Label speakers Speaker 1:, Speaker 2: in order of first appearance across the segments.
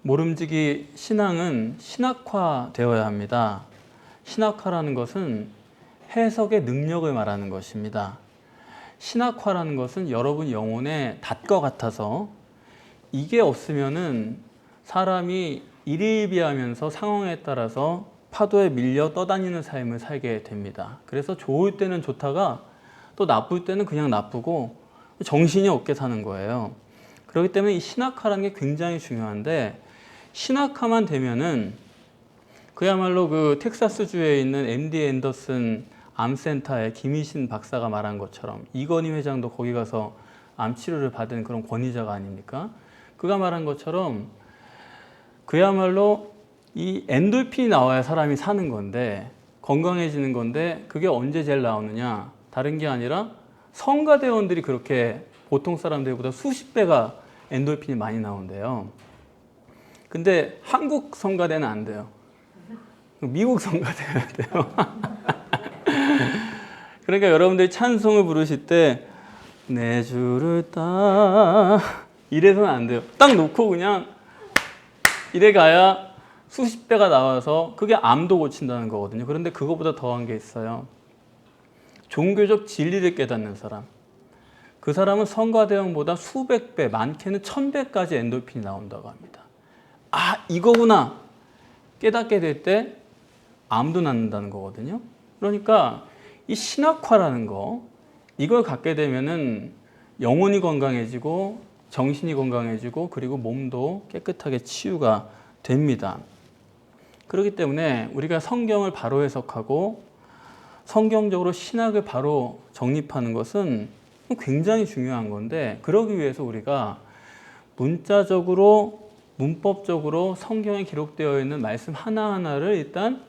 Speaker 1: 모름지기 신앙은 신학화되어야 합니다. 신학화라는 것은 해석의 능력을 말하는 것입니다. 신학화라는 것은 여러분 영혼의 닷과 같아서 이게 없으면은 사람이 일희일비하면서 상황에 따라서 파도에 밀려 떠다니는 삶을 살게 됩니다. 그래서 좋을 때는 좋다가 또 나쁠 때는 그냥 나쁘고 정신이 없게 사는 거예요. 그렇기 때문에 이 신학화라는 게 굉장히 중요한데, 신학화만 되면은 그야말로 그 텍사스주에 있는 MD 앤더슨 암센터의 김희신 박사가 말한 것처럼, 이건희 회장도 거기 가서 암 치료를 받은 그런 권위자가 아닙니까? 그가 말한 것처럼 그야말로 이 엔돌핀이 나와야 사람이 사는 건데, 건강해지는 건데, 그게 언제 제일 나오느냐? 다른 게 아니라 성가대원들이 그렇게 보통 사람들보다 수십 배가 엔돌핀이 많이 나온대요. 근데 한국 성가대는 안 돼요. 미국 성가대여야 돼요. 그러니까 여러분들이 찬송을 부르실 때 내 주를 따 이래서는 안 돼요. 딱 놓고 그냥 이래 가야 수십 배가 나와서 그게 암도 고친다는 거거든요. 그런데 그거보다 더한 게 있어요. 종교적 진리를 깨닫는 사람. 그 사람은 성가대원보다 수백 배, 많게는 1000배까지 엔돌핀이 나온다고 합니다. 아, 이거구나 깨닫게 될 때 암도 낫는다는 거거든요. 그러니까 이 신학화라는 거, 이걸 갖게 되면은 영혼이 건강해지고 정신이 건강해지고 그리고 몸도 깨끗하게 치유가 됩니다. 그렇기 때문에 우리가 성경을 바로 해석하고 성경적으로 신학을 바로 정립하는 것은 굉장히 중요한 건데, 그러기 위해서 우리가 문자적으로 문법적으로 성경에 기록되어 있는 말씀 하나하나를 일단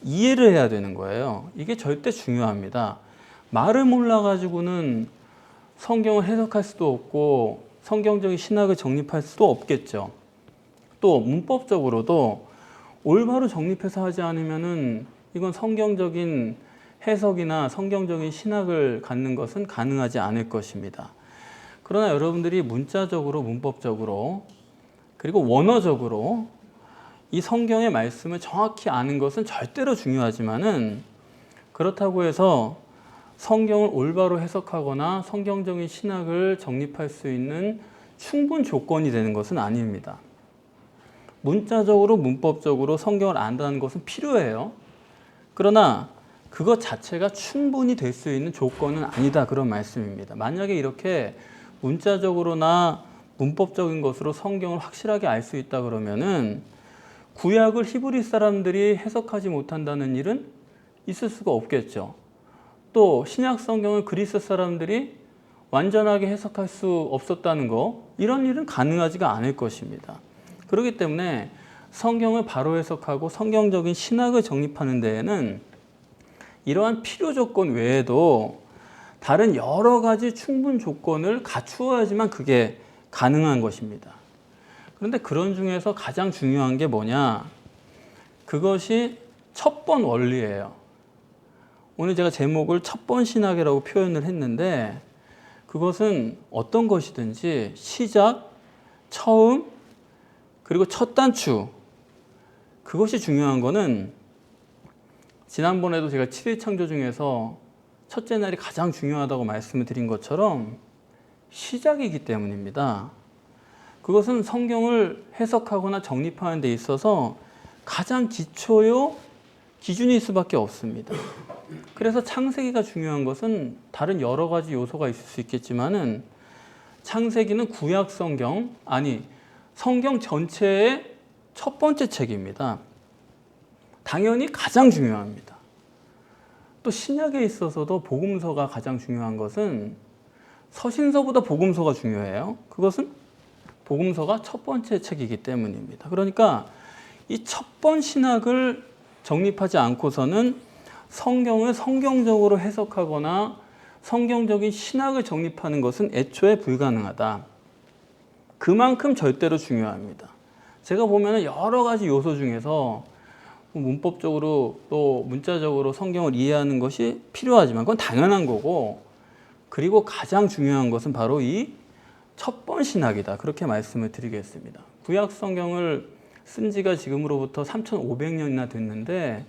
Speaker 1: 이해를 해야 되는 거예요. 이게 절대 중요합니다. 말을 몰라가지고는 성경을 해석할 수도 없고 성경적인 신학을 정립할 수도 없겠죠. 또 문법적으로도 올바로 정립해서 하지 않으면은 이건 성경적인 해석이나 성경적인 신학을 갖는 것은 가능하지 않을 것입니다. 그러나 여러분들이 문자적으로 문법적으로 그리고 원어적으로 이 성경의 말씀을 정확히 아는 것은 절대로 중요하지만은, 그렇다고 해서 성경을 올바로 해석하거나 성경적인 신학을 정립할 수 있는 충분 조건이 되는 것은 아닙니다. 문자적으로 문법적으로 성경을 안다는 것은 필요해요. 그러나 그것 자체가 충분히 될 수 있는 조건은 아니다, 그런 말씀입니다. 만약에 이렇게 문자적으로나 문법적인 것으로 성경을 확실하게 알 수 있다 그러면은 구약을 히브리 사람들이 해석하지 못한다는 일은 있을 수가 없겠죠. 또 신약 성경을 그리스 사람들이 완전하게 해석할 수 없었다는 거, 이런 일은 가능하지가 않을 것입니다. 그렇기 때문에 성경을 바로 해석하고 성경적인 신학을 정립하는 데에는 이러한 필요 조건 외에도 다른 여러 가지 충분 조건을 갖추어야지만 그게 가능한 것입니다. 그런데 그런 중에서 가장 중요한 게 뭐냐? 그것이 첫 번 원리예요. 오늘 제가 제목을 첫 번 신학이라고 표현을 했는데, 그것은 어떤 것이든지 시작, 처음, 그리고 첫 단추, 그것이 중요한 거는, 지난번에도 제가 7일 창조 중에서 첫째 날이 가장 중요하다고 말씀을 드린 것처럼 시작이기 때문입니다. 그것은 성경을 해석하거나 정립하는 데 있어서 가장 기초요 기준일 수밖에 없습니다. 그래서 창세기가 중요한 것은 다른 여러 가지 요소가 있을 수 있겠지만은, 창세기는 구약 성경, 아니 성경 전체의 첫 번째 책입니다. 당연히 가장 중요합니다. 또 신약에 있어서도 복음서가 가장 중요한 것은 서신서보다 복음서가 중요해요. 그것은 복음서가 첫 번째 책이기 때문입니다. 그러니까 이 첫 번 신학을 정립하지 않고서는 성경을 성경적으로 해석하거나 성경적인 신학을 정립하는 것은 애초에 불가능하다. 그만큼 절대로 중요합니다. 제가 보면 여러 가지 요소 중에서 문법적으로 또 문자적으로 성경을 이해하는 것이 필요하지만 그건 당연한 거고, 그리고 가장 중요한 것은 바로 이 첫 번 신학이다, 그렇게 말씀을 드리겠습니다. 구약 성경을 쓴 지가 지금으로부터 3,500년이나 됐는데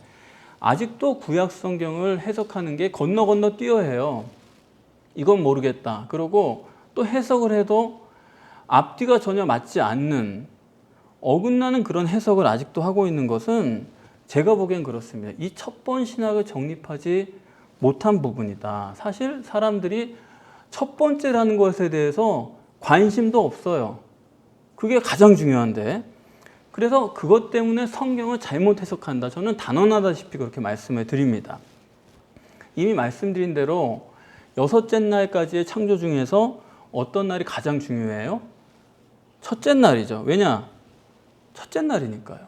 Speaker 1: 아직도 구약 성경을 해석하는 게 건너 뛰어해요. 이건 모르겠다. 그러고 또 해석을 해도 앞뒤가 전혀 맞지 않는 어긋나는 그런 해석을 아직도 하고 있는 것은 제가 보기엔 그렇습니다. 이 첩본 신학을 정립하지 못한 부분이다. 사실 사람들이 첫 번째라는 것에 대해서 관심도 없어요. 그게 가장 중요한데. 그래서 그것 때문에 성경을 잘못 해석한다. 저는 단언하다시피 그렇게 말씀을 드립니다. 이미 말씀드린 대로 여섯째 날까지의 창조 중에서 어떤 날이 가장 중요해요? 첫째 날이죠. 왜냐? 첫째 날이니까요.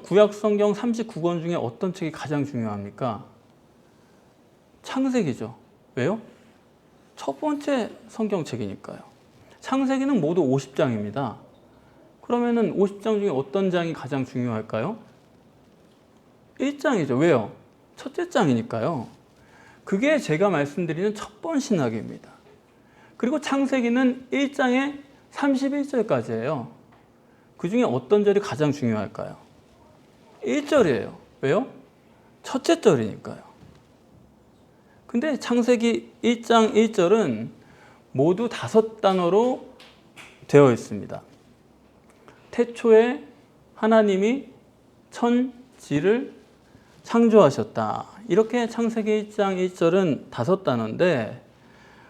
Speaker 1: 구약 성경 39권 중에 어떤 책이 가장 중요합니까? 창세기죠. 왜요? 첫 번째 성경책이니까요. 창세기는 모두 50장입니다. 그러면은 50장 중에 어떤 장이 가장 중요할까요? 1장이죠. 왜요? 첫째 장이니까요. 그게 제가 말씀드리는 첩본 신학입니다. 그리고 창세기는 1장에 31절까지예요. 그 중에 어떤 절이 가장 중요할까요? 1절이에요. 왜요? 첫째 절이니까요. 근데 창세기 1장 1절은 모두 5단어로 되어 있습니다. 태초에 하나님이 천지를 창조하셨다. 이렇게 창세기 1장 1절은 5단어인데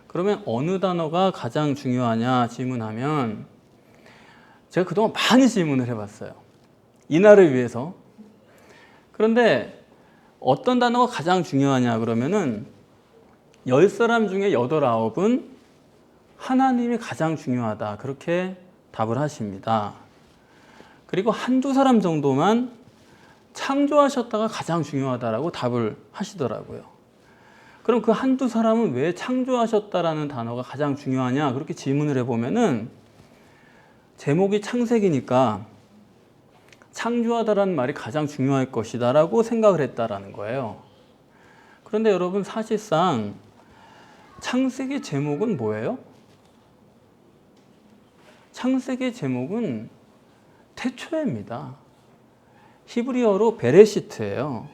Speaker 1: 그러면 어느 단어가 가장 중요하냐 질문하면 제가 그동안 많이 질문을 해봤어요. 이날을 위해서. 그런데 어떤 단어가 가장 중요하냐 그러면은 10사람 중에 8, 9은 하나님이 가장 중요하다. 그렇게 답을 하십니다. 그리고 한두 사람 정도만 창조하셨다가 가장 중요하다라고 답을 하시더라고요. 그럼 그 한두 사람은 왜 창조하셨다라는 단어가 가장 중요하냐? 그렇게 질문을 해보면은 제목이 창세기니까 창조하다라는 말이 가장 중요할 것이다 라고 생각을 했다라는 거예요. 그런데 여러분 사실상 창세기 제목은 뭐예요? 창세기 제목은 태초에입니다. 히브리어로 베레시트예요.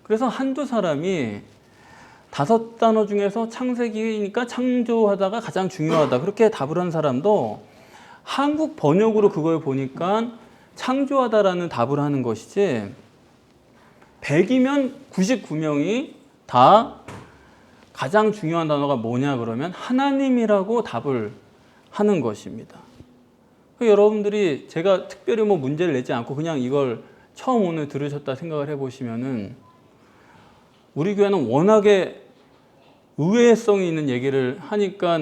Speaker 1: 그래서 한두 사람이 5단어 중에서 창세기니까 창조하다가 가장 중요하다 그렇게 답을 한 사람도 한국 번역으로 그걸 보니까 창조하다라는 답을 하는 것이지 100이면 99명이 다 가장 중요한 단어가 뭐냐 그러면 하나님이라고 답을 하는 것입니다. 여러분들이 제가 특별히 문제를 내지 않고 그냥 이걸 처음 오늘 들으셨다 생각을 해보시면은 우리 교회는 워낙에 의외성이 있는 얘기를 하니까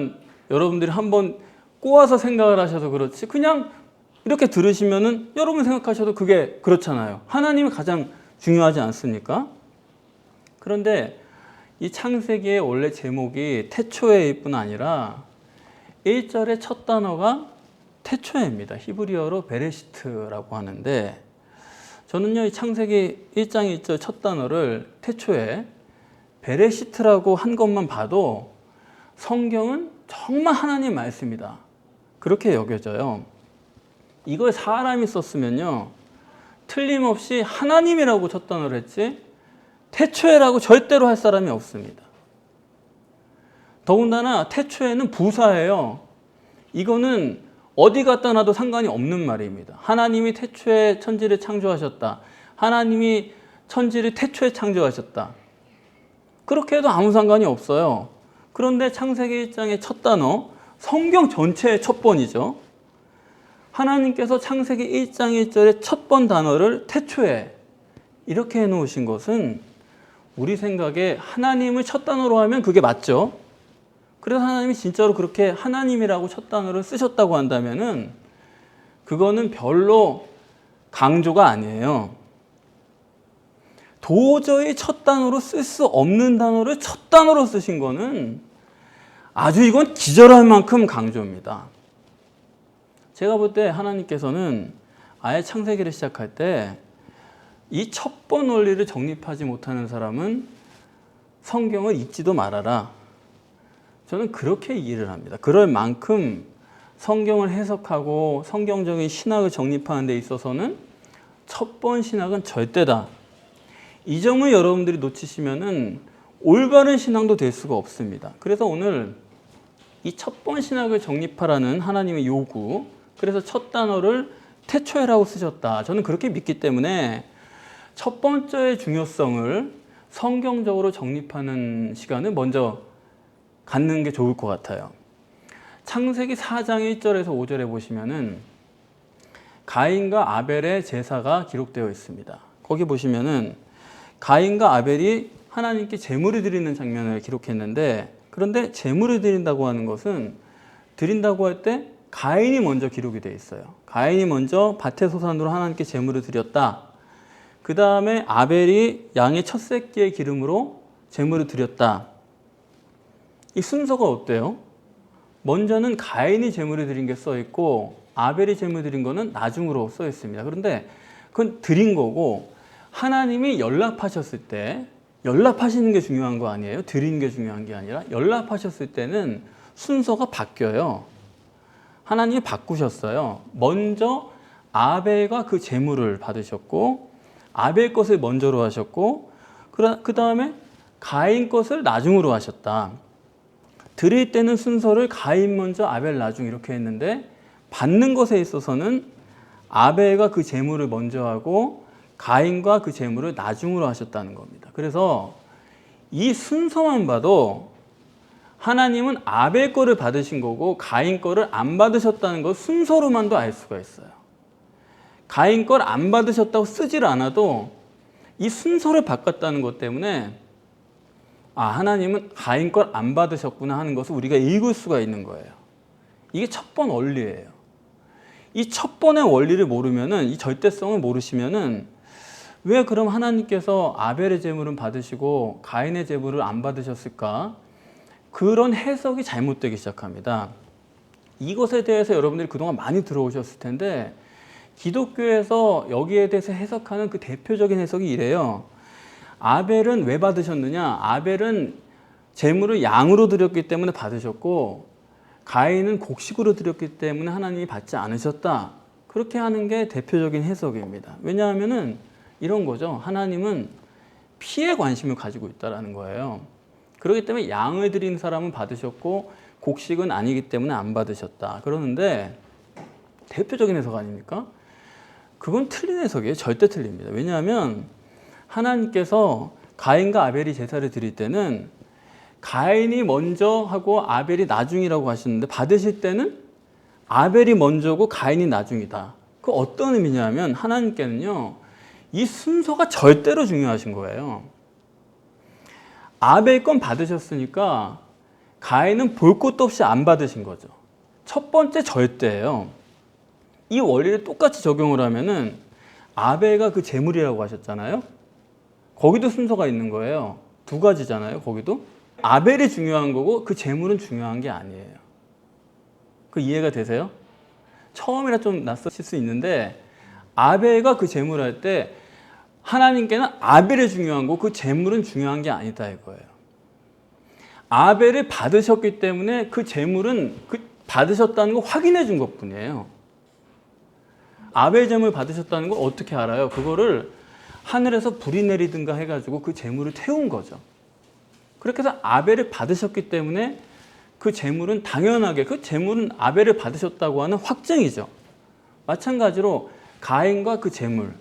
Speaker 1: 여러분들이 한번 꼬아서 생각을 하셔서 그렇지 그냥 이렇게 들으시면은 여러분 생각하셔도 그게 그렇잖아요. 하나님이 가장 중요하지 않습니까? 그런데 이 창세기의 원래 제목이 태초에일 뿐 아니라 1절의 첫 단어가 태초에입니다. 히브리어로 베레시트라고 하는데 저는요 이 창세기 1장 1절 첫 단어를 태초에 베레시트라고 한 것만 봐도 성경은 정말 하나님 말씀이다. 그렇게 여겨져요. 이걸 사람이 썼으면요 틀림없이 하나님이라고 첫 단어를 했지 태초에라고 절대로 할 사람이 없습니다. 더군다나 태초에는 부사예요. 이거는 어디 갖다 놔도 상관이 없는 말입니다. 하나님이 태초에 천지를 창조하셨다. 하나님이 천지를 태초에 창조하셨다. 그렇게 해도 아무 상관이 없어요. 그런데 창세기 1장의 첫 단어, 성경 전체의 첫 번이죠. 하나님께서 창세기 1장 1절의 첫 번 단어를 태초에 이렇게 해놓으신 것은 우리 생각에 하나님을 첫 단어로 하면 그게 맞죠. 그래서 하나님이 진짜로 그렇게 하나님이라고 첫 단어를 쓰셨다고 한다면은 그거는 별로 강조가 아니에요. 도저히 첫 단어로 쓸 수 없는 단어를 첫 단어로 쓰신 거는 아주 이건 기절할 만큼 강조입니다. 제가 볼 때 하나님께서는 아예 창세기를 시작할 때 이 첫 번 원리를 정립하지 못하는 사람은 성경을 읽지도 말아라. 저는 그렇게 이해를 합니다. 그럴 만큼 성경을 해석하고 성경적인 신학을 정립하는 데 있어서는 첫 번 신학은 절대다. 이 점을 여러분들이 놓치시면은 올바른 신앙도 될 수가 없습니다. 그래서 오늘 이 첫 번 신학을 정립하라는 하나님의 요구, 그래서 첫 단어를 태초에라고 쓰셨다. 저는 그렇게 믿기 때문에 첫 번째의 중요성을 성경적으로 정립하는 시간을 먼저 갖는 게 좋을 것 같아요. 창세기 4장 1절에서 5절에 보시면은 가인과 아벨의 제사가 기록되어 있습니다. 거기 보시면은 가인과 아벨이 하나님께 제물을 드리는 장면을 기록했는데, 그런데 제물을 드린다고 하는 것은 드린다고 할 때 가인이 먼저 기록이 되어 있어요. 가인이 먼저 밭의 소산으로 하나님께 제물을 드렸다. 그 다음에 아벨이 양의 첫 새끼의 기름으로 제물을 드렸다. 이 순서가 어때요? 먼저는 가인이 제물을 드린 게 써 있고 아벨이 제물 드린 거는 나중으로 써 있습니다. 그런데 그건 드린 거고, 하나님이 연락하셨을 때, 연락하시는 게 중요한 거 아니에요? 드리는 게 중요한 게 아니라 연락하셨을 때는 순서가 바뀌어요. 하나님이 바꾸셨어요. 먼저 아벨과 그 제물을 받으셨고, 아벨 것을 먼저로 하셨고, 그 다음에 가인 것을 나중으로 하셨다. 드릴 때는 순서를 가인 먼저 아벨 나중 이렇게 했는데, 받는 것에 있어서는 아벨과 그 제물을 먼저 하고 가인과 그 제물을 나중으로 하셨다는 겁니다. 그래서 이 순서만 봐도 하나님은 아벨 거를 받으신 거고 가인 거를 안 받으셨다는 거 순서로만도 알 수가 있어요. 가인 걸 안 받으셨다고 쓰질 않아도 이 순서를 바꿨다는 것 때문에 하나님은 가인 걸 안 받으셨구나 하는 것을 우리가 읽을 수가 있는 거예요. 이게 첫 번 원리예요. 이 첫 번의 원리를 모르면은, 이 절대성을 모르시면은 왜 그럼 하나님께서 아벨의 제물은 받으시고 가인의 제물을 안 받으셨을까? 그런 해석이 잘못되기 시작합니다. 이것에 대해서 여러분들이 그동안 많이 들어오셨을 텐데, 기독교에서 여기에 대해서 해석하는 그 대표적인 해석이 이래요. 아벨은 왜 받으셨느냐? 아벨은 제물을 양으로 드렸기 때문에 받으셨고 가인은 곡식으로 드렸기 때문에 하나님이 받지 않으셨다. 그렇게 하는 게 대표적인 해석입니다. 왜냐하면은 이런 거죠. 하나님은 피에 관심을 가지고 있다는 거예요. 그렇기 때문에 양을 드린 사람은 받으셨고 곡식은 아니기 때문에 안 받으셨다. 그러는데 대표적인 해석 아닙니까? 그건 틀린 해석이에요. 절대 틀립니다. 왜냐하면 하나님께서 가인과 아벨이 제사를 드릴 때는 가인이 먼저 하고 아벨이 나중이라고 하시는데, 받으실 때는 아벨이 먼저고 가인이 나중이다. 그 어떤 의미냐면 하나님께는요, 이 순서가 절대로 중요하신 거예요. 아벨 건 받으셨으니까 가인은 볼 것도 없이 안 받으신 거죠. 첫 번째 절대예요. 이 원리를 똑같이 적용을 하면은 아벨과 그 제물이라고 하셨잖아요. 거기도 순서가 있는 거예요. 두 가지잖아요. 거기도 아벨이 중요한 거고 그 제물은 중요한 게 아니에요. 그 이해가 되세요? 처음이라 좀 낯설실 수 있는데, 아벨과 그 제물을 할 때 하나님께는 아벨이 중요한 거고 그 제물은 중요한 게 아니다 이거예요. 아벨을 받으셨기 때문에 그 제물은 받으셨다는 거 확인해 준 것뿐이에요. 아벨 제물 받으셨다는 걸 어떻게 알아요? 그거를 하늘에서 불이 내리든가 해가지고 그 제물을 태운 거죠. 그렇게 해서 아벨을 받으셨기 때문에 그 제물은 당연하게, 그 제물은 아벨을 받으셨다고 하는 확증이죠. 마찬가지로 가인과 그 제물,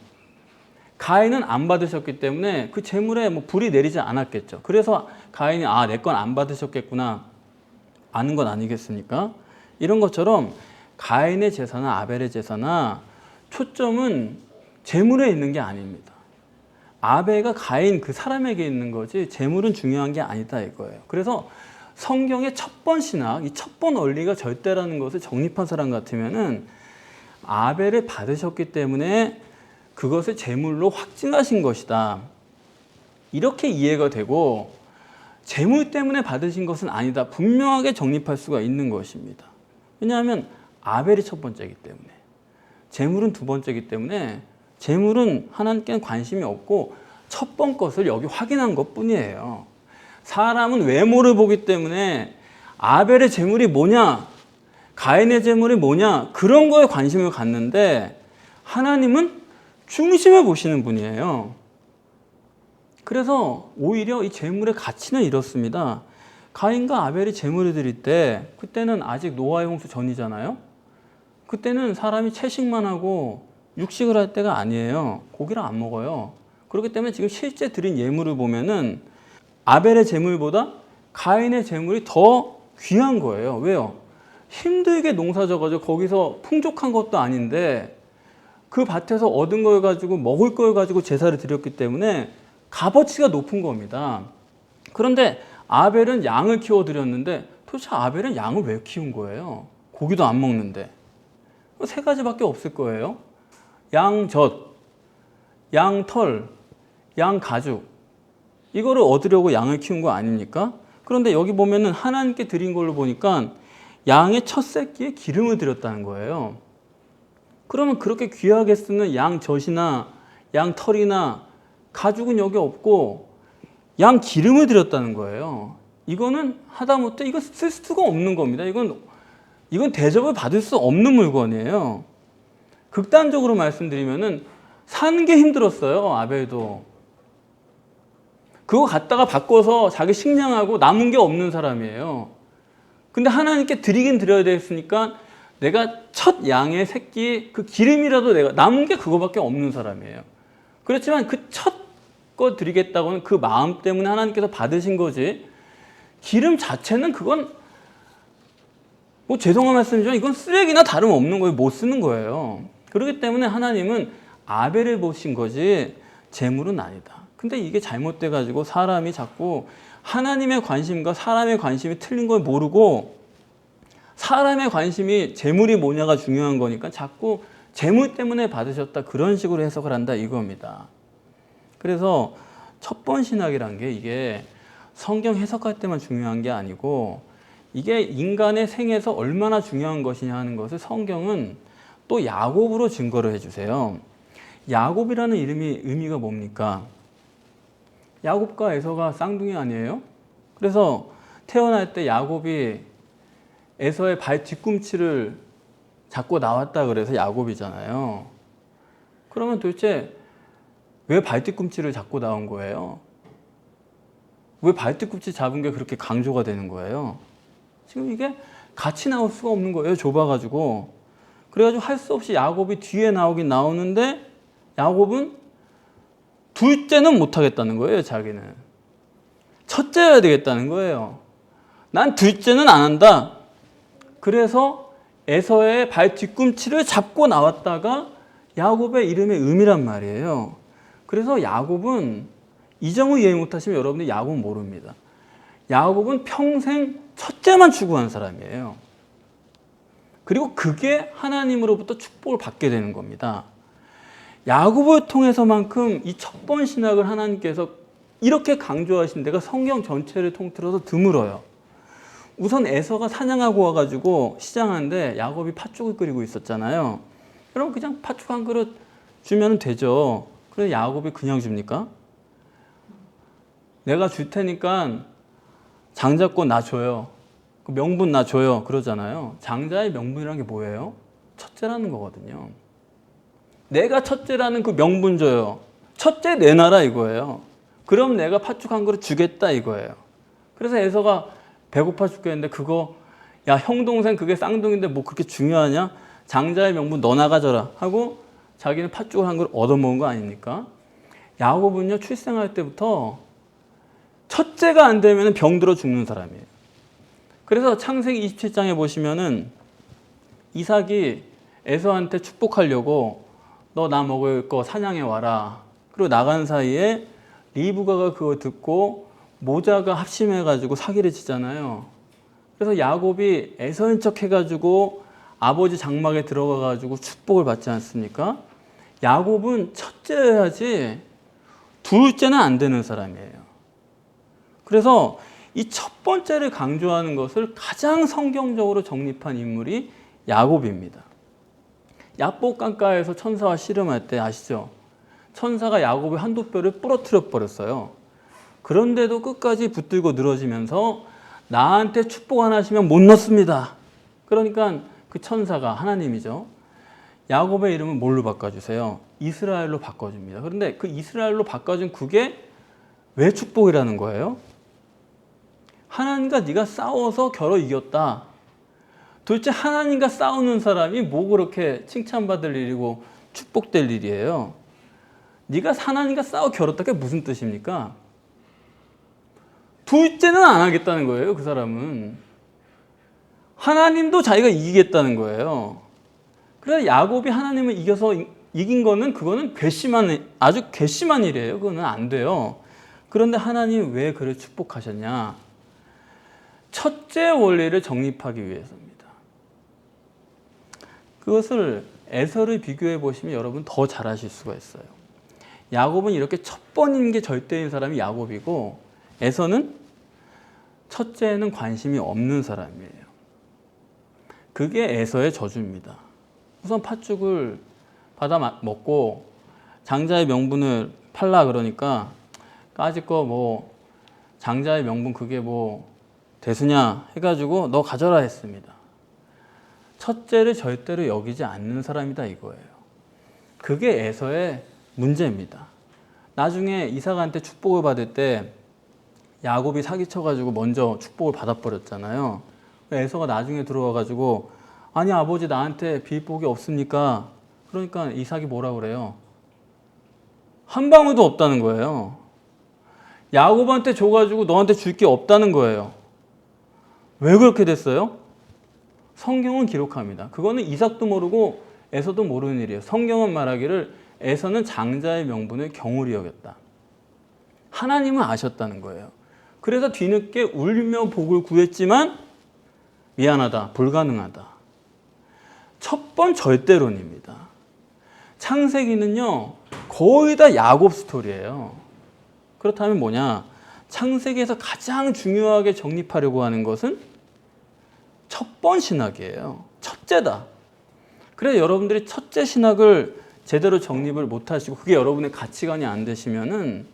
Speaker 1: 가인은 안 받으셨기 때문에 그 제물에 뭐 불이 내리지 않았겠죠. 그래서 가인이 내 건 안 받으셨겠구나 아는 건 아니겠습니까? 이런 것처럼 가인의 제사나 아벨의 제사나 초점은 제물에 있는 게 아닙니다. 아벨과 가인 그 사람에게 있는 거지 제물은 중요한 게 아니다 이거예요. 그래서 성경의 첫 번 신학, 이 첫 번 원리가 절대라는 것을 정립한 사람 같으면은 아벨을 받으셨기 때문에 그것을 제물로 확증하신 것이다. 이렇게 이해가 되고, 제물 때문에 받으신 것은 아니다. 분명하게 정립할 수가 있는 것입니다. 왜냐하면 아벨이 첫 번째이기 때문에, 제물은 두 번째이기 때문에 제물은 하나님께는 관심이 없고 첫 번 것을 여기 확인한 것뿐이에요. 사람은 외모를 보기 때문에 아벨의 제물이 뭐냐, 가인의 재물이 뭐냐? 그런 거에 관심을 갖는데 하나님은 중심을 보시는 분이에요. 그래서 오히려 이 재물의 가치는 이렇습니다. 가인과 아벨이 재물을 드릴 때 그때는 아직 노아의 홍수 전이잖아요. 그때는 사람이 채식만 하고 육식을 할 때가 아니에요. 고기를 안 먹어요. 그렇기 때문에 지금 실제 드린 예물을 보면은 아벨의 재물보다 가인의 재물이 더 귀한 거예요. 왜요? 힘들게 농사 져가지고 거기서 풍족한 것도 아닌데 그 밭에서 얻은 걸 가지고 먹을 걸 가지고 제사를 드렸기 때문에 값어치가 높은 겁니다. 그런데 아벨은 양을 키워 드렸는데 도대체 아벨은 양을 왜 키운 거예요? 고기도 안 먹는데. 세 가지밖에 없을 거예요. 양젖, 양털, 양가죽. 이거를 얻으려고 양을 키운 거 아닙니까? 그런데 여기 보면은 하나님께 드린 걸로 보니까 양의 첫 새끼에 기름을 드렸다는 거예요. 그러면 그렇게 귀하게 쓰는 양젖이나 양털이나 가죽은 여기 없고 양 기름을 드렸다는 거예요. 이거는 하다못해 이거 쓸 수가 없는 겁니다. 이건 대접을 받을 수 없는 물건이에요. 극단적으로 말씀드리면은 사는 게 힘들었어요. 아벨도. 그거 갖다가 바꿔서 자기 식량하고 남은 게 없는 사람이에요. 근데 하나님께 드리긴 드려야 되겠으니까 내가 첫 양의 새끼 그 기름이라도 내가 남은 게 그거밖에 없는 사람이에요. 그렇지만 그 첫 거 드리겠다고는 그 마음 때문에 하나님께서 받으신 거지. 기름 자체는 그건 뭐 죄송한 말씀이지만 이건 쓰레기나 다름없는 거예요. 못 쓰는 거예요. 그렇기 때문에 하나님은 아벨을 보신 거지 재물은 아니다. 근데 이게 잘못돼 가지고 사람이 자꾸 하나님의 관심과 사람의 관심이 틀린 걸 모르고 사람의 관심이 재물이 뭐냐가 중요한 거니까 자꾸 재물 때문에 받으셨다 그런 식으로 해석을 한다 이겁니다. 그래서 첩본 신학이란 게 이게 성경 해석할 때만 중요한 게 아니고 이게 인간의 생에서 얼마나 중요한 것이냐 하는 것을 성경은 또 야곱으로 증거를 해주세요. 야곱이라는 이름이 의미가 뭡니까? 야곱과 에서가 쌍둥이 아니에요? 그래서 태어날 때 야곱이 에서의 발 뒤꿈치를 잡고 나왔다 그래서 야곱이잖아요. 그러면 도대체 왜 발 뒤꿈치를 잡고 나온 거예요? 왜 발 뒤꿈치 잡은 게 그렇게 강조가 되는 거예요? 지금 이게 같이 나올 수가 없는 거예요. 좁아가지고. 그래가지고 할 수 없이 야곱이 뒤에 나오긴 나오는데 야곱은 둘째는 못하겠다는 거예요. 자기는. 첫째여야 되겠다는 거예요. 난 둘째는 안 한다. 그래서 에서의 발 뒤꿈치를 잡고 나왔다가 야곱의 이름의 의미란 말이에요. 그래서 야곱은 이 점을 이해 못하시면 여러분들 야곱은 모릅니다. 야곱은 평생 첫째만 추구한 사람이에요. 그리고 그게 하나님으로부터 축복을 받게 되는 겁니다. 야곱을 통해서만큼 이 첩본 신학을 하나님께서 이렇게 강조하신 데가 성경 전체를 통틀어서 드물어요. 우선 에서가 사냥하고 와가지고 시장하는데 야곱이 팥죽을 끓이고 있었잖아요. 여러분 그냥 팥죽 한 그릇 주면 되죠. 그래서 야곱이 그냥 줍니까? 내가 줄 테니까 장자권 나 줘요. 그 명분 나 줘요. 그러잖아요. 장자의 명분이라는 게 뭐예요? 첫째라는 거거든요. 내가 첫째라는 그 명분 줘요. 첫째 내놔라 이거예요. 그럼 내가 팥죽 한 그릇 주겠다 이거예요. 그래서 에서가 배고파 죽겠는데 그거 야 형 동생 그게 쌍둥이인데 뭐 그렇게 중요하냐? 장자의 명분 너 나가져라 하고 자기는 팥죽을 한 그릇 얻어먹은 거 아닙니까? 야곱은요 출생할 때부터 첫째가 안 되면 병들어 죽는 사람이에요. 그래서 창세기 27장에 보시면은 이삭이 에서한테 축복하려고 너 나 먹을 거 사냥해 와라. 그리고 나간 사이에 리브가가 그거 듣고 모자가 합심해가지고 사기를 치잖아요. 그래서 야곱이 에서인 척 해가지고 아버지 장막에 들어가가지고 축복을 받지 않습니까? 야곱은 첫째여야지 둘째는 안 되는 사람이에요. 그래서 이 첫 번째를 강조하는 것을 가장 성경적으로 정립한 인물이 야곱입니다. 야복 강가에서 천사와 씨름할 때 아시죠? 천사가 야곱의 한두 뼈를 부러뜨려 버렸어요. 그런데도 끝까지 붙들고 늘어지면서 나한테 축복 안 하시면 못 넣습니다. 그러니까 그 천사가 하나님이죠. 야곱의 이름은 뭘로 바꿔주세요? 이스라엘로 바꿔줍니다. 그런데 그 이스라엘로 바꿔준 그게 왜 축복이라는 거예요? 하나님과 네가 싸워서 겨뤄 이겼다. 도대체 하나님과 싸우는 사람이 뭐 그렇게 칭찬받을 일이고 축복될 일이에요? 네가 하나님과 싸워 겨뤘다. 그게 무슨 뜻입니까? 둘째는 안 하겠다는 거예요. 그 사람은. 하나님도 자기가 이기겠다는 거예요. 그래서 야곱이 하나님을 이겨서 이긴 거는 그거는 아주 괘씸한 일이에요. 그거는 안 돼요. 그런데 하나님 왜 그를 축복하셨냐? 첫째 원리를 정립하기 위해서입니다. 그것을 에서를 비교해 보시면 여러분 더 잘 아실 수가 있어요. 야곱은 이렇게 첫 번인 게 절대인 사람이 야곱이고, 에서는 첫째에는 관심이 없는 사람이에요. 그게 에서의 저주입니다. 우선 팥죽을 받아 먹고 장자의 명분을 팔라 그러니까 까짓 거 뭐 장자의 명분 그게 뭐 대수냐 해가지고 너 가져라 했습니다. 첫째를 절대로 여기지 않는 사람이다 이거예요. 그게 에서의 문제입니다. 나중에 이삭한테 축복을 받을 때 야곱이 사기쳐가지고 먼저 축복을 받아버렸잖아요. 에서가 나중에 들어와가지고 아니 아버지 나한테 비복이 없습니까? 그러니까 이삭이 뭐라 그래요? 한 방울도 없다는 거예요. 야곱한테 줘가지고 너한테 줄 게 없다는 거예요. 왜 그렇게 됐어요? 성경은 기록합니다. 그거는 이삭도 모르고 에서도 모르는 일이에요. 성경은 말하기를 에서는 장자의 명분을 경홀히 여겼다. 하나님은 아셨다는 거예요. 그래서 뒤늦게 울며 복을 구했지만 미안하다, 불가능하다. 첫 번 절대론입니다. 창세기는요 거의 다 야곱 스토리예요. 그렇다면 뭐냐? 창세기에서 가장 중요하게 정립하려고 하는 것은 첫 번 신학이에요. 첫째다. 그래 여러분들이 첫째 신학을 제대로 정립을 못하시고 그게 여러분의 가치관이 안 되시면은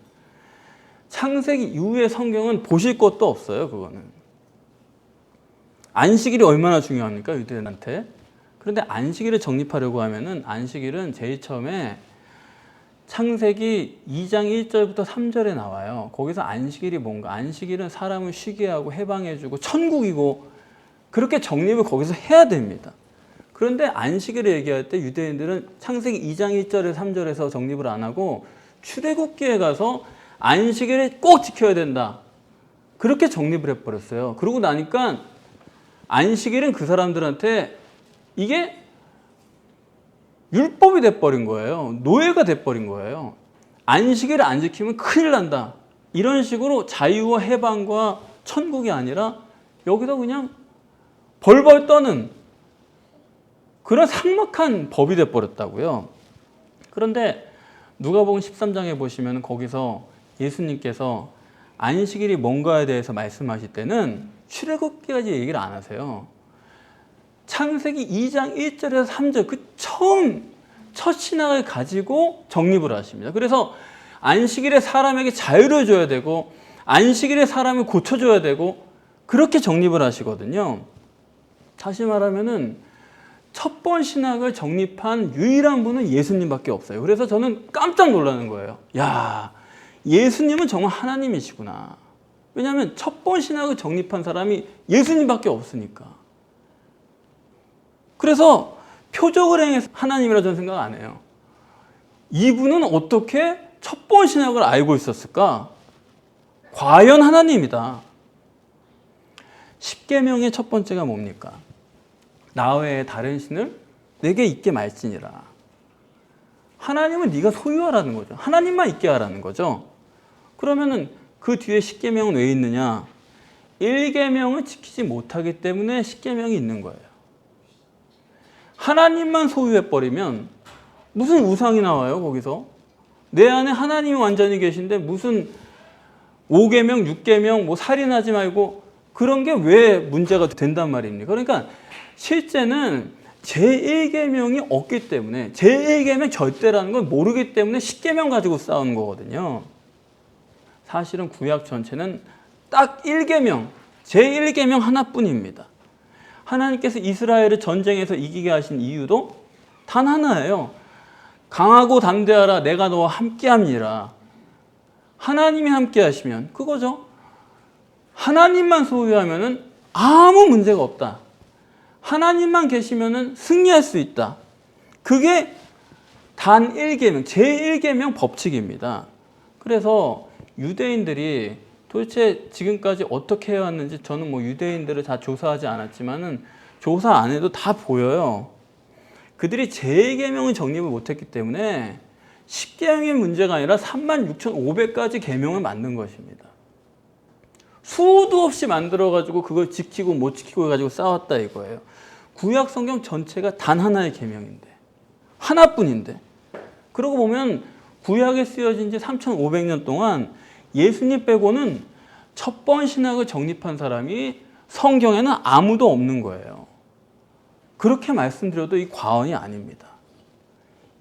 Speaker 1: 창세기 이후의 성경은 보실 것도 없어요. 그거는. 안식일이 얼마나 중요합니까? 유대인한테. 그런데 안식일을 정립하려고 하면은 안식일은 제일 처음에 창세기 2장 1절부터 3절에 나와요. 거기서 안식일이 뭔가? 안식일은 사람을 쉬게 하고 해방해주고 천국이고 그렇게 정립을 거기서 해야 됩니다. 그런데 안식일을 얘기할 때 유대인들은 창세기 2장 1절에서 3절에서 정립을 안 하고 출애굽기에 가서 안식일을 꼭 지켜야 된다. 그렇게 정립을 해버렸어요. 그러고 나니까 안식일은 그 사람들한테 이게 율법이 돼버린 거예요. 노예가 돼버린 거예요. 안식일을 안 지키면 큰일 난다. 이런 식으로 자유와 해방과 천국이 아니라 여기서 그냥 벌벌 떠는 그런 삭막한 법이 돼버렸다고요. 그런데 누가복음 13장에 보시면 거기서 예수님께서 안식일이 뭔가에 대해서 말씀하실 때는 출애굽기까지 얘기를 안 하세요. 창세기 2장 1절에서 3절 그 첫 신학을 가지고 정립을 하십니다. 그래서 안식일에 사람에게 자유를 줘야 되고 안식일에 사람을 고쳐줘야 되고 그렇게 정립을 하시거든요. 다시 말하면은 첫 번 신학을 정립한 유일한 분은 예수님밖에 없어요. 그래서 저는 깜짝 놀라는 거예요. 야, 예수님은 정말 하나님이시구나. 왜냐하면 첫 번 신학을 정립한 사람이 예수님밖에 없으니까. 그래서 표적을 행해서 하나님이라 저는 생각 안 해요. 이분은 어떻게 첫 번 신학을 알고 있었을까? 과연 하나님이다. 십계명의 첫 번째가 뭡니까? 나 외에 다른 신을 내게 있게 말지니라. 하나님은 네가 소유하라는 거죠. 하나님만 있게 하라는 거죠. 그러면은 그 뒤에 십계명은 왜 있느냐? 1계명을 지키지 못하기 때문에 십계명이 있는 거예요. 하나님만 소유해버리면 무슨 우상이 나와요 거기서? 내 안에 하나님이 완전히 계신데 무슨 5계명, 6계명, 뭐 살인하지 말고 그런 게 왜 문제가 된단 말입니까? 그러니까 실제는 제1계명이 없기 때문에 제1계명 절대라는 걸 모르기 때문에 10계명 가지고 싸우는 거거든요. 사실은 구약 전체는 딱 1계명, 제1계명 하나뿐입니다. 하나님께서 이스라엘을 전쟁에서 이기게 하신 이유도 단 하나예요. 강하고 담대하라, 내가 너와 함께함이라. 하나님이 함께 하시면 그거죠. 하나님만 소유하면은 아무 문제가 없다. 하나님만 계시면은 승리할 수 있다. 그게 단 1계명, 제1계명 법칙입니다. 그래서 유대인들이 도대체 지금까지 어떻게 해왔는지 저는 뭐 유대인들을 다 조사하지 않았지만은 조사 안 해도 다 보여요. 그들이 제1계명을 정립을 못했기 때문에 10계명의 문제가 아니라 36,500가지 계명을 만든 것입니다. 수도 없이 만들어가지고 그걸 지키고 못 지키고 해가지고 싸웠다 이거예요. 구약 성경 전체가 단 하나의 계명인데, 하나뿐인데, 그러고 보면 구약에 쓰여진 지 3,500년 동안 예수님 빼고는 첫 번 신학을 정립한 사람이 성경에는 아무도 없는 거예요. 그렇게 말씀드려도 이 과언이 아닙니다.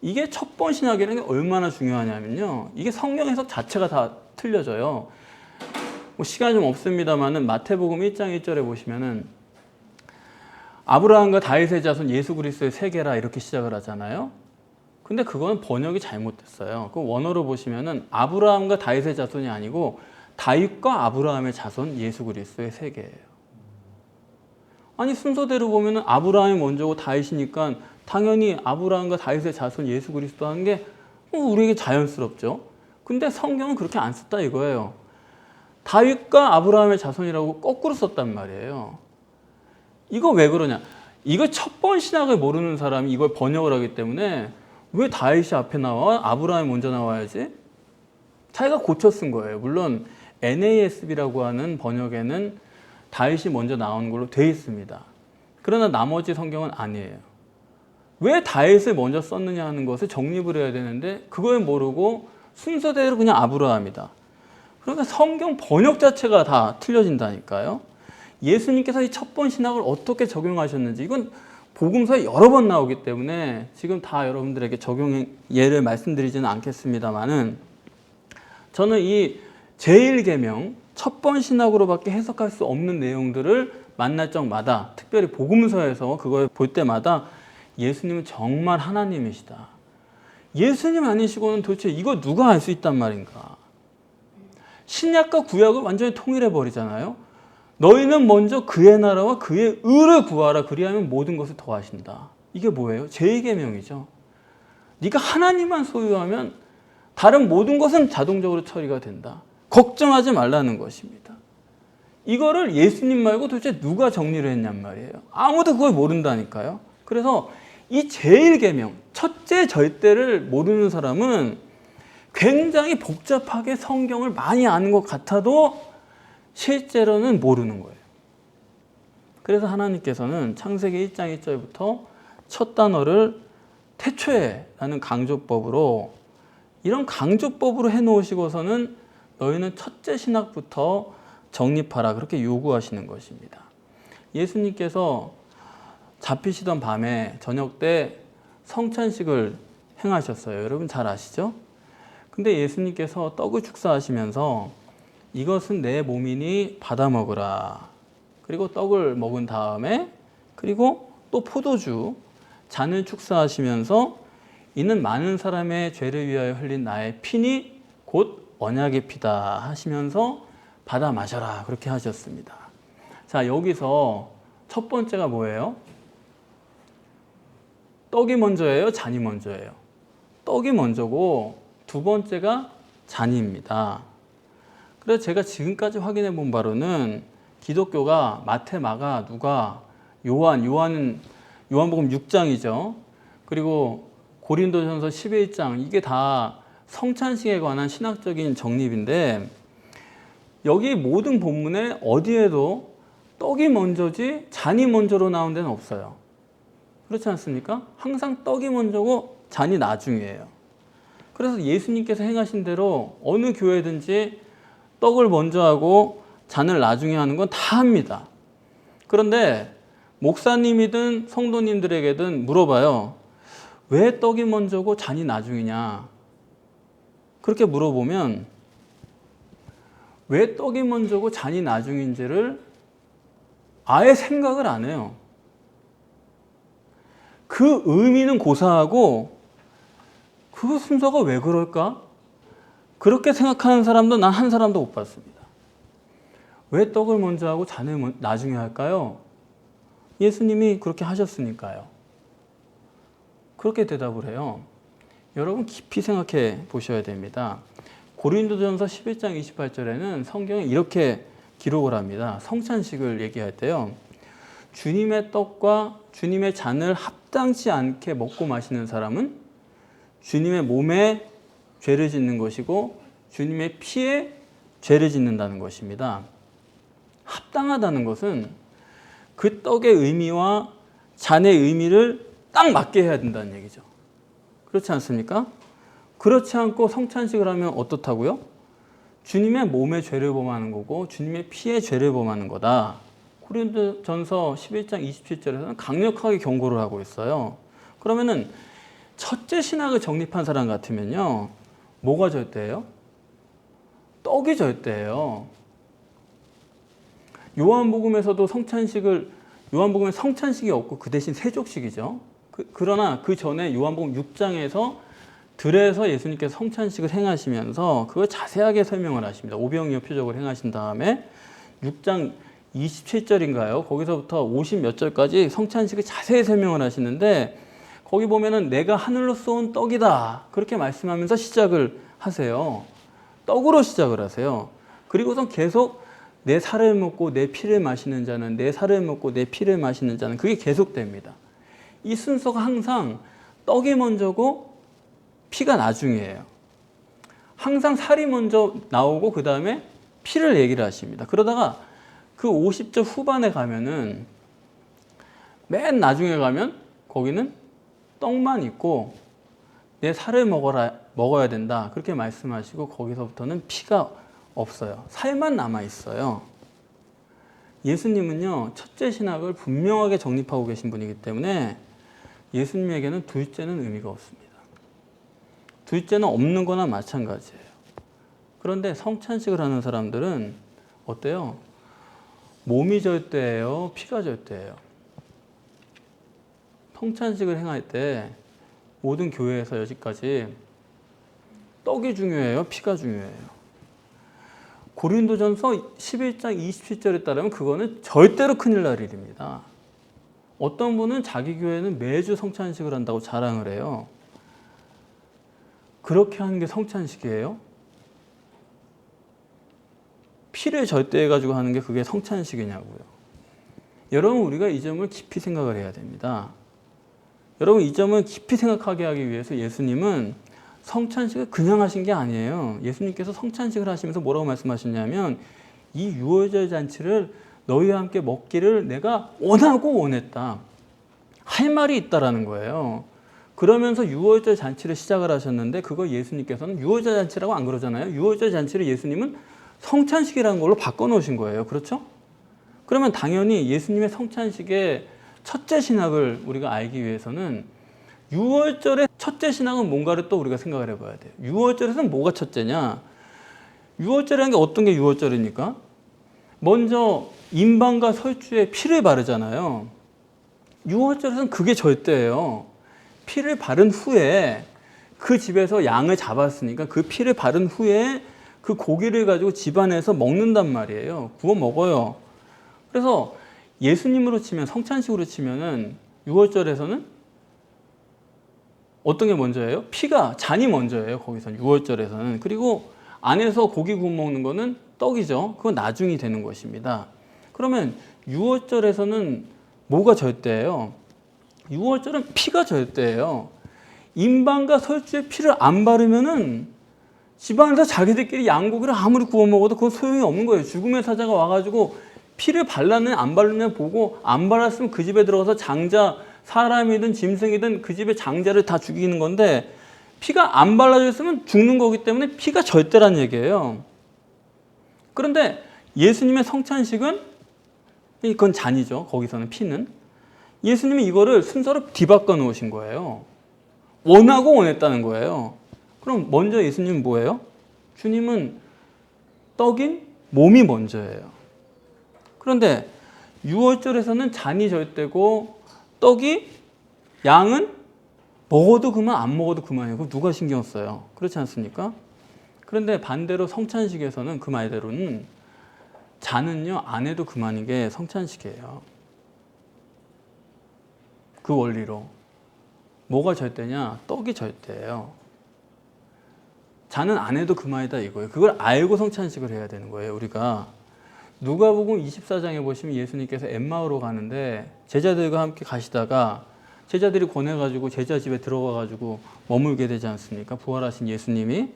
Speaker 1: 이게 첫 번 신학이라는 게 얼마나 중요하냐면요. 이게 성경 해석 자체가 다 틀려져요. 뭐 시간이 좀 없습니다만은 마태복음 1장 1절에 보시면은 아브라함과 다윗의 자손 예수 그리스도의 세계라 이렇게 시작을 하잖아요. 근데 그건 번역이 잘못됐어요. 그 원어로 보시면은 아브라함과 다윗의 자손이 아니고 다윗과 아브라함의 자손 예수 그리스도의 세계예요. 아니 순서대로 보면은 아브라함이 먼저고 다윗이니까 당연히 아브라함과 다윗의 자손 예수 그리스도 하는 게 우리에게 자연스럽죠. 근데 성경은 그렇게 안 썼다 이거예요. 다윗과 아브라함의 자손이라고 거꾸로 썼단 말이에요. 이거 왜 그러냐? 이거 첫 번 신학을 모르는 사람이 이걸 번역을 하기 때문에 왜 다윗이 앞에 나와? 아브라함이 먼저 나와야지? 자기가 고쳐 쓴 거예요. 물론 NASB라고 하는 번역에는 다윗이 먼저 나오는 걸로 돼 있습니다. 그러나 나머지 성경은 아니에요. 왜 다윗을 먼저 썼느냐 하는 것을 정립을 해야 되는데 그걸 모르고 순서대로 그냥 아브라함이다. 그러니까 성경 번역 자체가 다 틀려진다니까요. 예수님께서 이 첫 번 신학을 어떻게 적용하셨는지 이건 복음서에 여러 번 나오기 때문에 지금 다 여러분들에게 적용 예를 말씀드리지는 않겠습니다만은 저는 이 제1계명 첫 번 신학으로밖에 해석할 수 없는 내용들을 만날 적마다 특별히 복음서에서 그걸 볼 때마다 예수님은 정말 하나님이시다. 예수님 아니시고는 도대체 이거 누가 알 수 있단 말인가. 신약과 구약을 완전히 통일해 버리잖아요. 너희는 먼저 그의 나라와 그의 의를 구하라. 그리하면 모든 것을 더하신다. 이게 뭐예요? 제2계명이죠. 네가 하나님만 소유하면 다른 모든 것은 자동적으로 처리가 된다. 걱정하지 말라는 것입니다. 이거를 예수님 말고 도대체 누가 정리를 했냔 말이에요. 아무도 그걸 모른다니까요. 그래서 이 제1계명, 첫째 절대를 모르는 사람은 굉장히 복잡하게 성경을 많이 아는 것 같아도 실제로는 모르는 거예요. 그래서 하나님께서는 창세기 1장 1절부터 첫 단어를 태초에 라는 강조법으로 이런 강조법으로 해놓으시고서는 너희는 첫째 신학부터 정립하라 그렇게 요구하시는 것입니다. 예수님께서 잡히시던 밤에 저녁 때 성찬식을 행하셨어요. 여러분 잘 아시죠? 근데 예수님께서 떡을 축사하시면서 이것은 내 몸이니 받아 먹으라. 그리고 떡을 먹은 다음에 그리고 또 포도주 잔을 축사하시면서 이는 많은 사람의 죄를 위하여 흘린 나의 피니 곧 언약의 피다 하시면서 받아 마셔라 그렇게 하셨습니다. 자, 여기서 첫 번째가 뭐예요? 떡이 먼저예요? 잔이 먼저예요? 떡이 먼저고 두 번째가 잔입니다. 그래서 제가 지금까지 확인해 본 바로는 기독교가 마태, 마가, 누가, 요한은 요한복음 6장이죠. 그리고 고린도전서 11장 이게 다 성찬식에 관한 신학적인 정립인데 여기 모든 본문에 어디에도 떡이 먼저지 잔이 먼저로 나온 데는 없어요. 그렇지 않습니까? 항상 떡이 먼저고 잔이 나중이에요. 그래서 예수님께서 행하신 대로 어느 교회든지 떡을 먼저 하고 잔을 나중에 하는 건 다 합니다. 그런데 목사님이든 성도님들에게든 물어봐요. 왜 떡이 먼저고 잔이 나중이냐? 그렇게 물어보면 왜 떡이 먼저고 잔이 나중인지를 아예 생각을 안 해요. 그 의미는 고사하고 그 순서가 왜 그럴까? 그렇게 생각하는 사람도 난 한 사람도 못 봤습니다. 왜 떡을 먼저 하고 잔을 나중에 할까요? 예수님이 그렇게 하셨으니까요. 그렇게 대답을 해요. 여러분 깊이 생각해 보셔야 됩니다. 고린도전서 11장 28절에는 성경에 이렇게 기록을 합니다. 성찬식을 얘기할 때요. 주님의 떡과 주님의 잔을 합당치 않게 먹고 마시는 사람은 주님의 몸에 죄를 짓는 것이고 주님의 피에 죄를 짓는다는 것입니다. 합당하다는 것은 그 떡의 의미와 잔의 의미를 딱 맞게 해야 된다는 얘기죠. 그렇지 않습니까? 그렇지 않고 성찬식을 하면 어떻다고요? 주님의 몸의 죄를 범하는 거고 주님의 피의 죄를 범하는 거다. 고린도전서 11장 27절에서는 강력하게 경고를 하고 있어요. 그러면은 첫째 신학을 정립한 사람 같으면요. 뭐가 절대예요? 떡이 절대예요. 요한복음에서도 요한복음에 성찬식이 없고 그 대신 세족식이죠. 그러나 그 전에 요한복음 6장에서 들에서 예수님께서 성찬식을 행하시면서 그걸 자세하게 설명을 하십니다. 오병이어 표적을 행하신 다음에 6장 27절인가요? 거기서부터 50 몇 절까지 성찬식을 자세히 설명을 하시는데 거기 보면은 내가 하늘로 쏜 떡이다. 그렇게 말씀하면서 시작을 하세요. 떡으로 시작을 하세요. 그리고선 계속 내 살을 먹고 내 피를 마시는 자는 내 살을 먹고 내 피를 마시는 자는 그게 계속됩니다. 이 순서가 항상 떡이 먼저고 피가 나중이에요. 항상 살이 먼저 나오고 그 다음에 피를 얘기를 하십니다. 그러다가 그 50절 후반에 가면은 맨 나중에 가면 거기는 떡만 있고 내 살을 먹어야 된다. 그렇게 말씀하시고 거기서부터는 피가 없어요. 살만 남아 있어요. 예수님은요, 첫째 신학을 분명하게 정립하고 계신 분이기 때문에 예수님에게는 둘째는 의미가 없습니다. 둘째는 없는 거나 마찬가지예요. 그런데 성찬식을 하는 사람들은 어때요? 몸이 절대예요? 피가 절대예요? 성찬식을 행할 때 모든 교회에서 여지까지 떡이 중요해요? 피가 중요해요? 고린도전서 11장 27절에 따르면 그거는 절대로 큰일 날 일입니다. 어떤 분은 자기 교회는 매주 성찬식을 한다고 자랑을 해요. 그렇게 하는 게 성찬식이에요? 피를 절대해가지고 하는 게 그게 성찬식이냐고요. 여러분, 우리가 이 점을 깊이 생각을 해야 됩니다. 여러분, 이 점을 깊이 생각하게 하기 위해서 예수님은 성찬식을 그냥 하신 게 아니에요. 예수님께서 성찬식을 하시면서 뭐라고 말씀하셨냐면 이 유월절 잔치를 너희와 함께 먹기를 내가 원하고 원했다. 할 말이 있다라는 거예요. 그러면서 유월절 잔치를 시작을 하셨는데 그거 예수님께서는 유월절 잔치라고 안 그러잖아요. 유월절 잔치를 예수님은 성찬식이라는 걸로 바꿔놓으신 거예요. 그렇죠? 그러면 당연히 예수님의 성찬식의 첫째 신학을 우리가 알기 위해서는 유월절의 첫째 신학은 뭔가를 또 우리가 생각을 해봐야 돼요. 유월절에서는 뭐가 첫째냐? 유월절이라는 게 어떤 게 유월절입니까? 먼저 임방과 설주에 피를 바르잖아요. 유월절에서는 그게 절대예요. 피를 바른 후에 그 집에서 양을 잡았으니까 그 피를 바른 후에 그 고기를 가지고 집안에서 먹는단 말이에요. 구워 먹어요. 그래서 예수님으로 치면 성찬식으로 치면은 유월절에서는 어떤 게 먼저예요? 피가 잔이 먼저예요. 거기서는 유월절에서는. 그리고 안에서 고기 구워 먹는 거는 떡이죠. 그건 나중이 되는 것입니다. 그러면 유월절에서는 뭐가 절대예요? 유월절은 피가 절대예요. 임방과 설주에 피를 안 바르면은 집안에서 자기들끼리 양고기를 아무리 구워 먹어도 그건 소용이 없는 거예요. 죽음의 사자가 와가지고 피를 발랐느냐 안 발랐느냐 보고 안 발랐으면 그 집에 들어가서 장자, 사람이든 짐승이든 그 집의 장자를 다 죽이는 건데 피가 안 발라져 있으면 죽는 거기 때문에 피가 절대란 얘기예요. 그런데 예수님의 성찬식은 그건 잔이죠. 거기서는 피는. 예수님이 이거를 순서로 뒤바꿔 놓으신 거예요. 원하고 원했다는 거예요. 그럼 먼저 예수님은 뭐예요? 주님은 떡인 몸이 먼저예요. 그런데 유월절에서는 잔이 절대고 떡이 양은 먹어도 그만 안 먹어도 그만이에요. 그럼 누가 신경 써요? 그렇지 않습니까? 그런데 반대로 성찬식에서는 그 말대로는 자는요 안 해도 그만인 게 성찬식이에요. 그 원리로 뭐가 절대냐? 떡이 절대예요. 자는 안 해도 그만이다 이거예요. 그걸 알고 성찬식을 해야 되는 거예요. 우리가 누가복음 24장에 보시면 예수님께서 엠마오로 가는데 제자들과 함께 가시다가 제자들이 권해가지고 제자 집에 들어가가지고 머물게 되지 않습니까? 부활하신 예수님이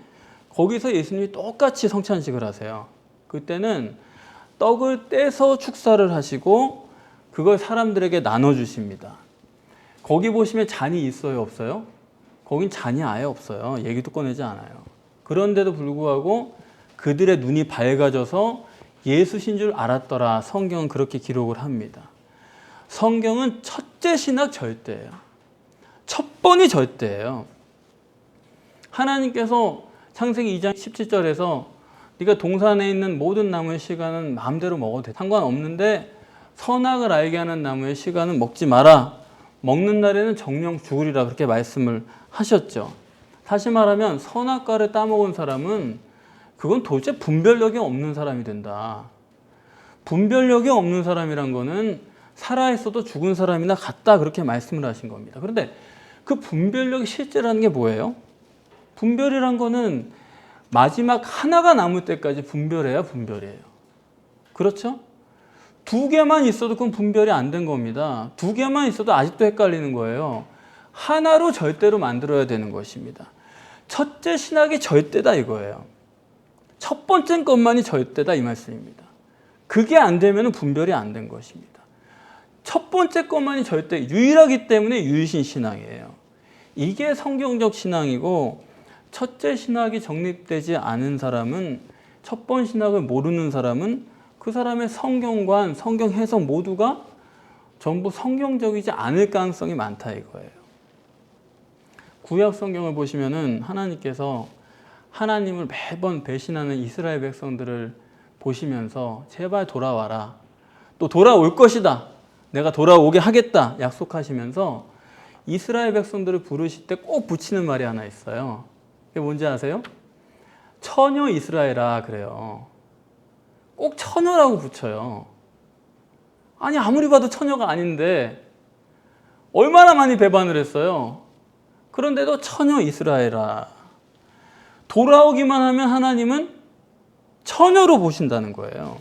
Speaker 1: 거기서 예수님이 똑같이 성찬식을 하세요. 그때는 떡을 떼서 축사를 하시고 그걸 사람들에게 나눠주십니다. 거기 보시면 잔이 있어요, 없어요? 거긴 잔이 아예 없어요. 얘기도 꺼내지 않아요. 그런데도 불구하고 그들의 눈이 밝아져서 예수신 줄 알았더라. 성경은 그렇게 기록을 합니다. 성경은 첫째 신학 절대예요. 첫 번이 절대예요. 하나님께서 창세기 2장 17절에서 네가 동산에 있는 모든 나무의 씨가는 마음대로 먹어도 돼. 상관없는데 선악을 알게 하는 나무의 씨가는 먹지 마라. 먹는 날에는 정령 죽으리라 그렇게 말씀을 하셨죠. 다시 말하면 선악과를 따먹은 사람은 그건 도대체 분별력이 없는 사람이 된다. 분별력이 없는 사람이란 거는 살아있어도 죽은 사람이나 같다 그렇게 말씀을 하신 겁니다. 그런데 그 분별력이 실제라는 게 뭐예요? 분별이란 거는 마지막 하나가 남을 때까지 분별해야 분별이에요. 그렇죠? 두 개만 있어도 그건 분별이 안 된 겁니다. 두 개만 있어도 아직도 헷갈리는 거예요. 하나로 절대로 만들어야 되는 것입니다. 첫째 신학이 절대다 이거예요. 첫 번째 것만이 절대다 이 말씀입니다. 그게 안 되면 분별이 안 된 것입니다. 첫 번째 것만이 절대 유일하기 때문에 유일신 신앙이에요. 이게 성경적 신앙이고 첫째 신학이 정립되지 않은 사람은 첫 번 신학을 모르는 사람은 그 사람의 성경관, 성경 해석 모두가 전부 성경적이지 않을 가능성이 많다 이거예요. 구약 성경을 보시면은 하나님께서 하나님을 매번 배신하는 이스라엘 백성들을 보시면서 제발 돌아와라. 또 돌아올 것이다. 내가 돌아오게 하겠다. 약속하시면서 이스라엘 백성들을 부르실 때 꼭 붙이는 말이 하나 있어요. 그게 뭔지 아세요? 처녀 이스라엘아 그래요. 꼭 처녀라고 붙여요. 아니 아무리 봐도 처녀가 아닌데 얼마나 많이 배반을 했어요. 그런데도 처녀 이스라엘아. 돌아오기만 하면 하나님은 처녀로 보신다는 거예요.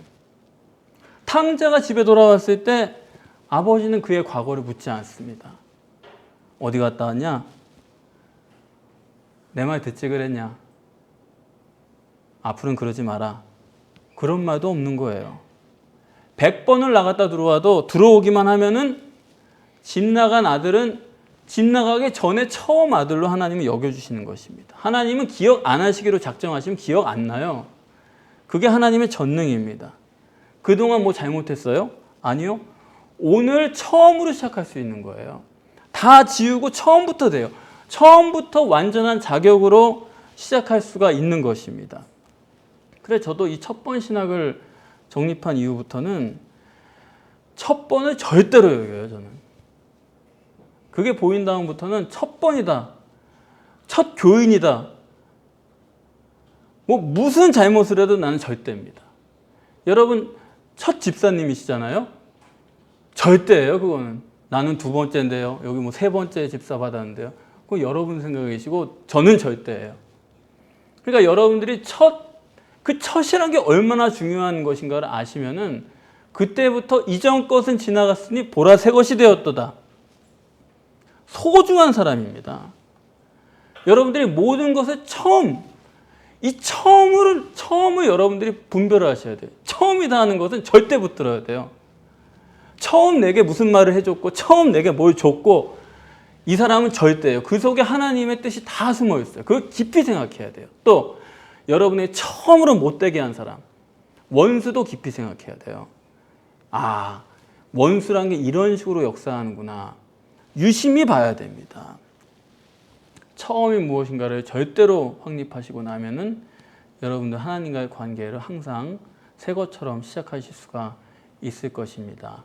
Speaker 1: 탕자가 집에 돌아왔을 때 아버지는 그의 과거를 묻지 않습니다. 어디 갔다 왔냐? 내 말 듣지 그랬냐? 앞으로는 그러지 마라. 그런 말도 없는 거예요. 100번을 나갔다 들어와도 들어오기만 하면은 집 나간 아들은 집 나가기 전에 처음 아들로 하나님이 여겨주시는 것입니다. 하나님은 기억 안 하시기로 작정하시면 기억 안 나요. 그게 하나님의 전능입니다. 그동안 뭐 잘못했어요? 아니요. 오늘 처음으로 시작할 수 있는 거예요. 다 지우고 처음부터 돼요. 처음부터 완전한 자격으로 시작할 수가 있는 것입니다. 그래 저도 이 첫 번 신학을 정립한 이후부터는 첫 번을 절대로 여겨요. 저는 그게 보인 다음부터는 첫 번이다. 첫 교인이다. 뭐 무슨 잘못을 해도 나는 절대입니다. 여러분 첫 집사님이시잖아요. 절대예요. 그거는 나는 두 번째인데요. 여기 뭐 세 번째 집사 받았는데요. 그거 여러분 생각이시고 저는 절대예요. 그러니까 여러분들이 그 첫이라는 게 얼마나 중요한 것인가를 아시면은 그때부터 이전 것은 지나갔으니 보라 새 것이 되었도다. 소중한 사람입니다. 여러분들이 모든 것을 이 처음을 여러분들이 분별을 하셔야 돼요. 처음이다 하는 것은 절대 붙들어야 돼요. 처음 내게 무슨 말을 해줬고, 처음 내게 뭘 줬고, 이 사람은 절대예요. 그 속에 하나님의 뜻이 다 숨어 있어요. 그걸 깊이 생각해야 돼요. 또 여러분의 처음으로 못되게 한 사람, 원수도 깊이 생각해야 돼요. 아, 원수란 게 이런 식으로 역사하는구나. 유심히 봐야 됩니다. 처음이 무엇인가를 절대로 확립하시고 나면은 여러분들 하나님과의 관계를 항상 새 것처럼 시작하실 수가 있을 것입니다.